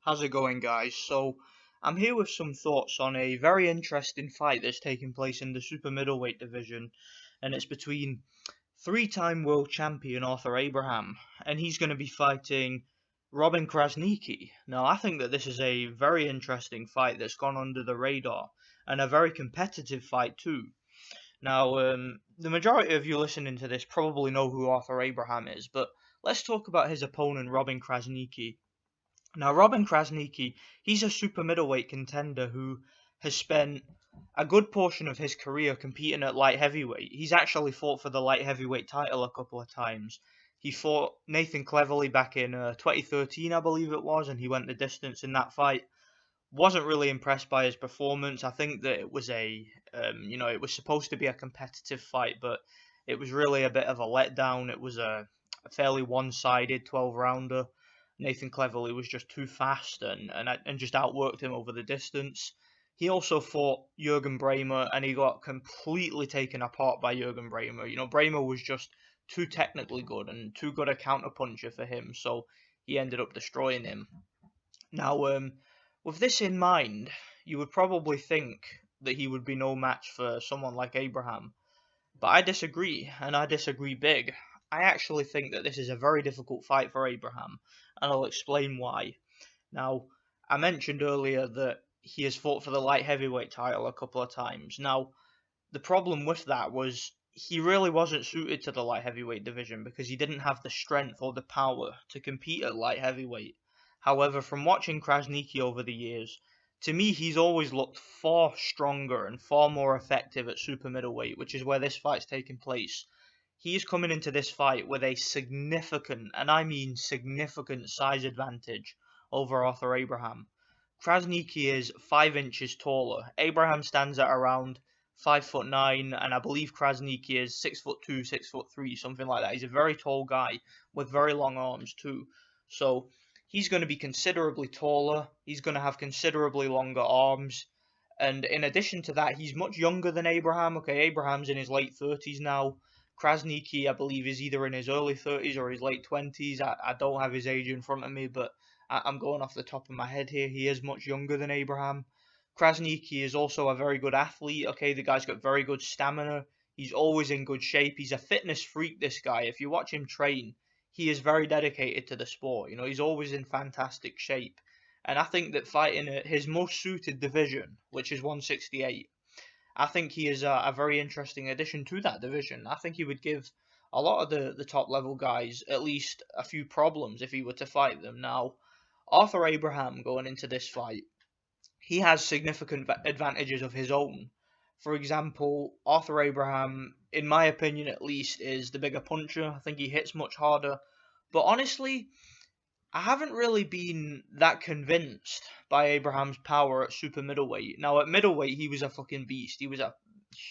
How's it going, guys? So, I'm here with some thoughts on a very interesting fight that's taking place in the super middleweight division, and it's between three-time world champion Arthur Abraham, and he's going to be fighting Robin Krasniqi. Now, I think that this is a very interesting fight that's gone under the radar, and a very competitive fight too. Now, the majority of you listening to this probably know who Arthur Abraham is, but let's talk about his opponent, Robin Krasniqi. Now, Robin Krasniqi, he's a super middleweight contender who has spent a good portion of his career competing at light heavyweight. He's actually fought for the light heavyweight title a couple of times. He fought Nathan Cleverly back in 2013, I believe it was, and he went the distance in that fight. Wasn't really impressed by his performance. I think that it was it was supposed to be a competitive fight, but it was really a bit of a letdown. It was a fairly one-sided 12-rounder. Nathan Cleverly was just too fast and just outworked him over the distance. He also fought Jurgen Bremer, and he got completely taken apart by Jurgen Bremer. Bremer was just too technically good and too good a counterpuncher for him, so he ended up destroying him. Now, with this in mind, you would probably think that he would be no match for someone like Abraham, but I disagree, and I disagree big. I actually think that this is a very difficult fight for Abraham, and I'll explain why. Now, I mentioned earlier that he has fought for the light heavyweight title a couple of times. Now, the problem with that was he really wasn't suited to the light heavyweight division because he didn't have the strength or the power to compete at light heavyweight. However, from watching Krasniqi over the years, to me he's always looked far stronger and far more effective at super middleweight, which is where this fight's taking place. He is coming into this fight with a significant, and I mean significant, size advantage over Arthur Abraham. Krasniqi is 5 inches taller. Abraham stands at around 5'9", and I believe Krasniqi is 6'2", 6'3", something like that. He's a very tall guy with very long arms too. So he's going to be considerably taller. He's going to have considerably longer arms. And in addition to that, he's much younger than Abraham. Okay, Abraham's in his late 30s now. Krasniqi, I believe, is either in his early 30s or his late 20s. I don't have his age in front of me, but I'm going off the top of my head here. He is much younger than Abraham. Krasniqi is also a very good athlete. Okay, the guy's got very good stamina. He's always in good shape. He's a fitness freak, this guy. If you watch him train, he is very dedicated to the sport. He's always in fantastic shape. And I think that fighting at his most suited division, which is 168, I think he is a very interesting addition to that division. I think he would give a lot of the top level guys at least a few problems if he were to fight them. Now, Arthur Abraham going into this fight, he has significant advantages of his own. For example, Arthur Abraham, in my opinion at least, is the bigger puncher. I think he hits much harder. But honestly, I haven't really been that convinced by Abraham's power at super middleweight. Now, at middleweight, he was a fucking beast. He was a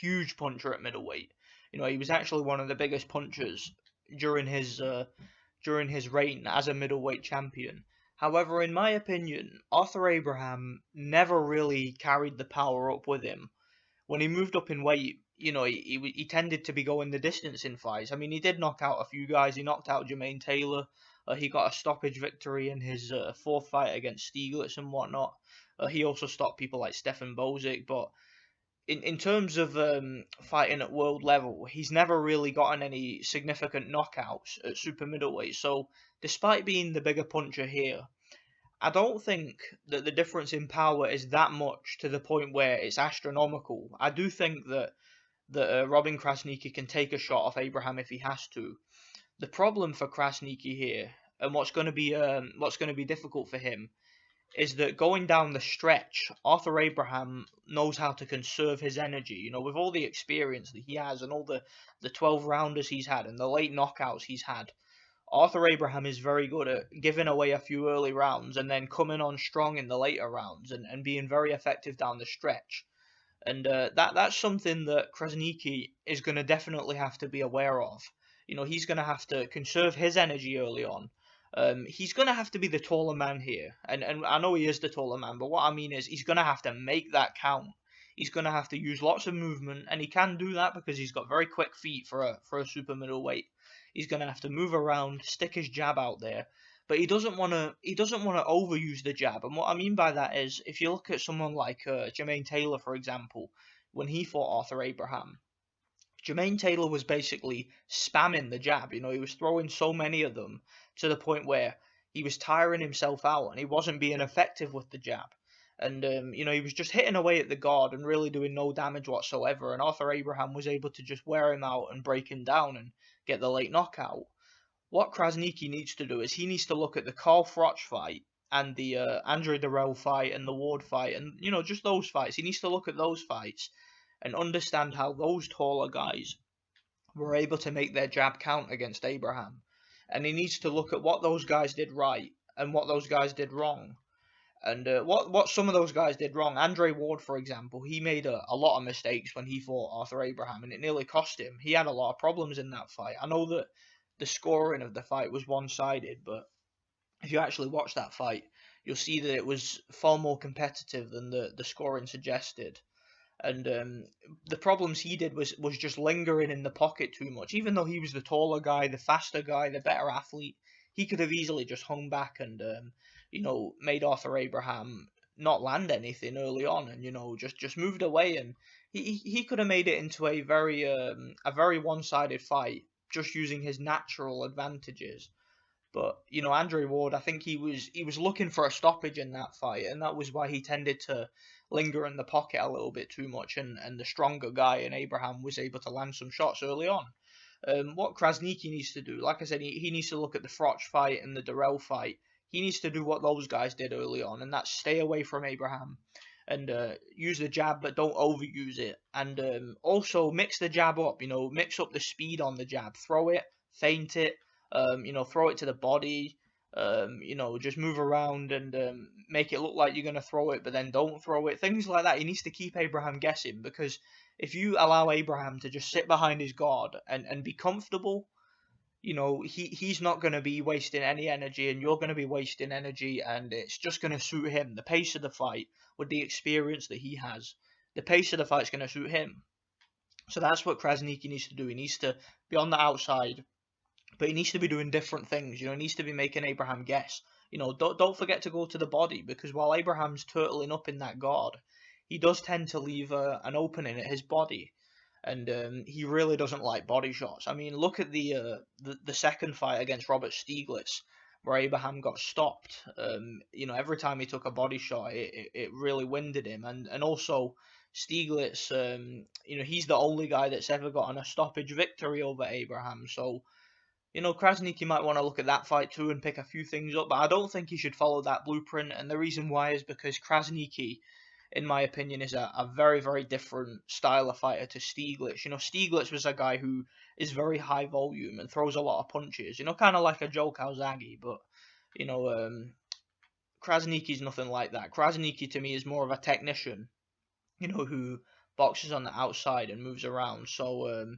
huge puncher at middleweight. He was actually one of the biggest punchers during his reign as a middleweight champion. However, in my opinion, Arthur Abraham never really carried the power up with him. When he moved up in weight, he tended to be going the distance in fights. I mean, he did knock out a few guys. He knocked out Jermaine Taylor. He got a stoppage victory in his fourth fight against Stieglitz and whatnot. He also stopped people like Stefan Bozic. But in terms of fighting at world level, he's never really gotten any significant knockouts at super middleweight. So despite being the bigger puncher here, I don't think that the difference in power is that much to the point where it's astronomical. I do think that Robin Krasniqi can take a shot off Abraham if he has to. The problem for Krasniqi here, and what's going to be difficult for him, is that going down the stretch, Arthur Abraham knows how to conserve his energy. With all the experience that he has and all the 12 rounders he's had and the late knockouts he's had, Arthur Abraham is very good at giving away a few early rounds and then coming on strong in the later rounds and being very effective down the stretch. And that's something that Krasniqi is going to definitely have to be aware of. He's going to have to conserve his energy early on. He's going to have to be the taller man here. And I know he is the taller man, but what I mean is he's going to have to make that count. He's going to have to use lots of movement, and he can do that because he's got very quick feet for a super middleweight. He's going to have to move around, stick his jab out there. but he doesn't want to overuse the jab. And what I mean by that is, if you look at someone like Jermaine Taylor, for example, when he fought Arthur Abraham, Jermaine Taylor was basically spamming the jab. He was throwing so many of them to the point where he was tiring himself out and he wasn't being effective with the jab. And he was just hitting away at the guard and really doing no damage whatsoever. And Arthur Abraham was able to just wear him out and break him down and get the late knockout. What Krasniqi needs to do is he needs to look at the Carl Froch fight and the Andre Dirrell fight and the Ward fight and just those fights. He needs to look at those fights and understand how those taller guys were able to make their jab count against Abraham. And he needs to look at what those guys did right and what those guys did wrong. And what some of those guys did wrong. Andre Ward, for example, he made a lot of mistakes when he fought Arthur Abraham, and it nearly cost him. He had a lot of problems in that fight. I know that the scoring of the fight was one-sided, but if you actually watch that fight, you'll see that it was far more competitive than the scoring suggested. And the problems he did was just lingering in the pocket too much. Even though he was the taller guy, the faster guy, the better athlete, he could have easily just hung back and made Arthur Abraham not land anything early on, and just moved away, and he could have made it into a very one-sided fight just using his natural advantages. But Andre Ward, I think he was looking for a stoppage in that fight, and that was why he tended to linger in the pocket a little bit too much, and the stronger guy in Abraham was able to land some shots early on. What Krasniqi needs to do, like I said, he needs to look at the Froch fight and the Dirrell fight. He needs to do what those guys did early on, and that's stay away from Abraham and use the jab, but don't overuse it. And also mix the jab up, mix up the speed on the jab. Throw it, feint it, throw it to the body, just move around and make it look like you're going to throw it, but then don't throw it. Things like that. He needs to keep Abraham guessing, because if you allow Abraham to just sit behind his guard and be comfortable, he's not going to be wasting any energy, and you're going to be wasting energy, and it's just going to suit him. The pace of the fight, with the experience that he has, the pace of the fight's going to suit him. So that's what Krasniqi needs to do. He needs to be on the outside, but he needs to be doing different things. He needs to be making Abraham guess. Don't forget to go to the body, because while Abraham's turtling up in that guard, he does tend to leave an opening at his body, and he really doesn't like body shots. I mean, look at the second fight against Robert Stieglitz, where Abraham got stopped. Every time he took a body shot, it really winded him, and also Stieglitz, he's the only guy that's ever gotten a stoppage victory over Abraham. So Krasniqi might want to look at that fight too and pick a few things up, but I don't think he should follow that blueprint. And the reason why is because Krasniqi, in my opinion, is a very, very different style of fighter to Stieglitz. Stieglitz was a guy who is very high volume and throws a lot of punches, kind of like a Joe Calzaghe, but, Krasniqi's nothing like that. Krasniqi, to me, is more of a technician, who boxes on the outside and moves around. So,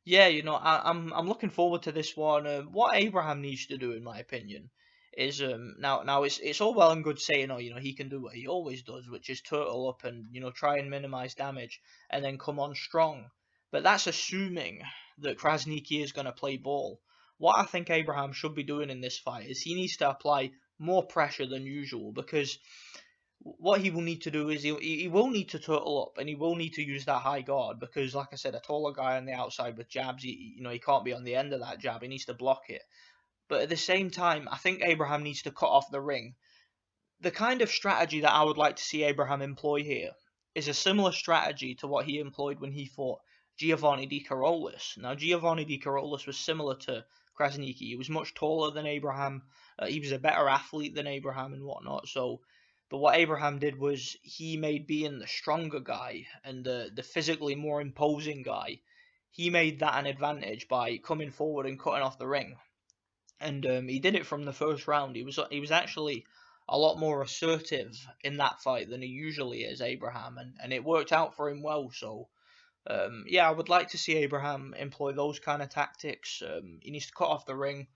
yeah, I'm looking forward to this one. What Abraham needs to do, in my opinion, is now it's all well and good saying, he can do what he always does, which is turtle up and try and minimize damage and then come on strong. But that's assuming that Krasniqi is going to play ball. What I think Abraham should be doing in this fight is he needs to apply more pressure than usual, because what he will need to do is he will need to turtle up, and he will need to use that high guard, because, like I said, a taller guy on the outside with jabs, he can't be on the end of that jab. He needs to block it. But at the same time, I think Abraham needs to cut off the ring. The kind of strategy that I would like to see Abraham employ here is a similar strategy to what he employed when he fought Giovanni Di Carolus. Now, Giovanni Di Carolus was similar to Krasniqi. He was much taller than Abraham. He was a better athlete than Abraham and whatnot. But what Abraham did was he made being the stronger guy and the physically more imposing guy, he made that an advantage by coming forward and cutting off the ring. And he did it from the first round. He was actually a lot more assertive in that fight than he usually is, Abraham, and it worked out for him well. So yeah, I would like to see Abraham employ those kind of tactics. He needs to cut off the ring,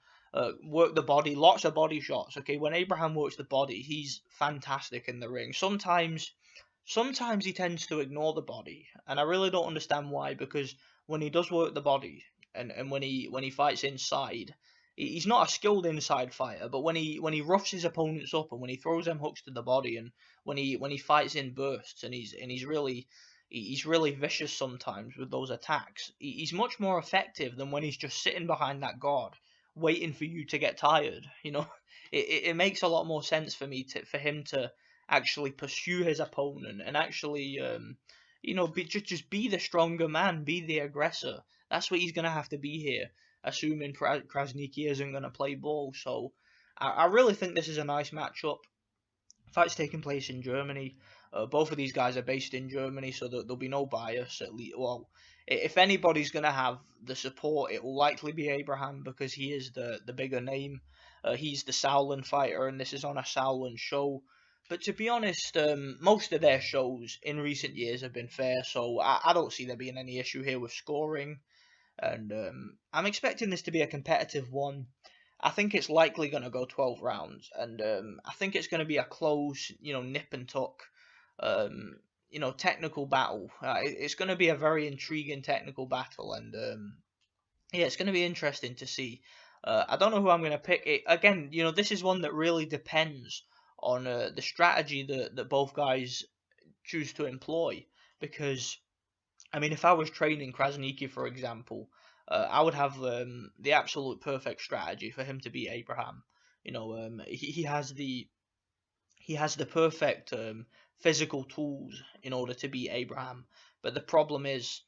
work the body, lots of body shots. Okay, when Abraham works the body, he's fantastic in the ring. Sometimes he tends to ignore the body, and I really don't understand why, because when he does work the body and when he fights inside, he's not a skilled inside fighter, but when he roughs his opponents up and when he throws them hooks to the body and when he fights in bursts and he's really vicious sometimes with those attacks. He's much more effective than when he's just sitting behind that guard waiting for you to get tired. It makes a lot more sense for me for him to actually pursue his opponent and actually just be the stronger man, be the aggressor. That's what he's gonna have to be here, assuming Krasniqi isn't going to play ball. So I really think this is a nice matchup. Fight's taking place in Germany. Both of these guys are based in Germany, so there'll be no bias. At least, well, if anybody's going to have the support, it will likely be Abraham because he is the bigger name. He's the Sauerland fighter, and this is on a Sauerland show. But to be honest, most of their shows in recent years have been fair, so I don't see there being any issue here with scoring. And I'm expecting this to be a competitive one. I think it's likely going to go 12 rounds, and I think it's going to be a close, nip and tuck, technical battle. It's going to be a very intriguing technical battle, and yeah, it's going to be interesting to see. I don't know who I'm going to pick. Again, this is one that really depends on the strategy that both guys choose to employ, because I mean, if I was training Krasniqi, for example, I would have the absolute perfect strategy for him to beat Abraham. He has the perfect physical tools in order to beat Abraham. But the problem is,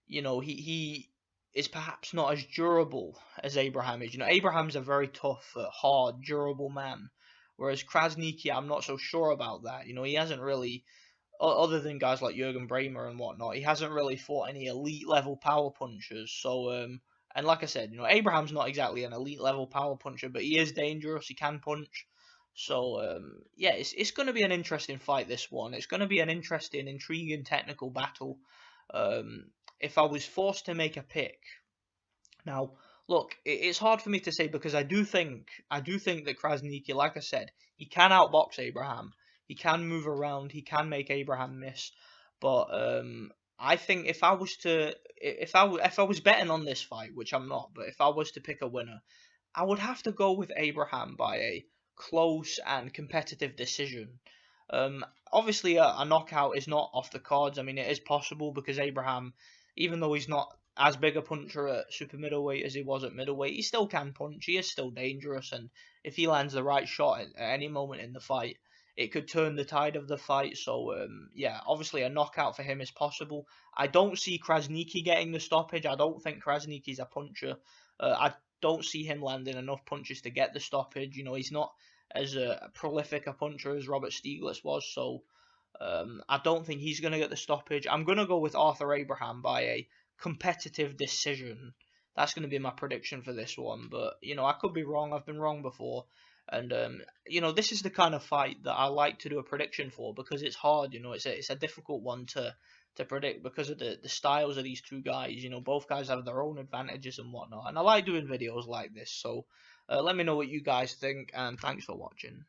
he is perhaps not as durable as Abraham is. Abraham's a very tough, hard, durable man, whereas Krasniqi, I'm not so sure about that. He hasn't really, other than guys like Jurgen Bremer and whatnot, he hasn't really fought any elite level power punchers. So, and like I said, Abraham's not exactly an elite level power puncher, but he is dangerous. He can punch. So, yeah, it's going to be an interesting fight. This one, it's going to be an interesting, intriguing technical battle. If I was forced to make a pick, now, look, it's hard for me to say because I do think that Krasniqi, like I said, he can outbox Abraham. He can move around. He can make Abraham miss. But I think if I was betting on this fight, which I'm not, but if I was to pick a winner, I would have to go with Abraham by a close and competitive decision. Obviously, a knockout is not off the cards. I mean, it is possible because Abraham, even though he's not as big a puncher at super middleweight as he was at middleweight, he still can punch. He is still dangerous, and if he lands the right shot at any moment in the fight, it could turn the tide of the fight. So, yeah, obviously a knockout for him is possible. I don't see Krasniqi getting the stoppage. I don't think Krasniqi's a puncher. I don't see him landing enough punches to get the stoppage. He's not as prolific a puncher as Robert Stieglitz was, so I don't think he's going to get the stoppage. I'm going to go with Arthur Abraham by a competitive decision. That's going to be my prediction for this one, but I could be wrong. I've been wrong before, and this is the kind of fight that I like to do a prediction for because it's hard. It's a difficult one to predict because of the styles of these two guys. Both guys have their own advantages and whatnot, and I like doing videos like this. So let me know what you guys think, and thanks for watching.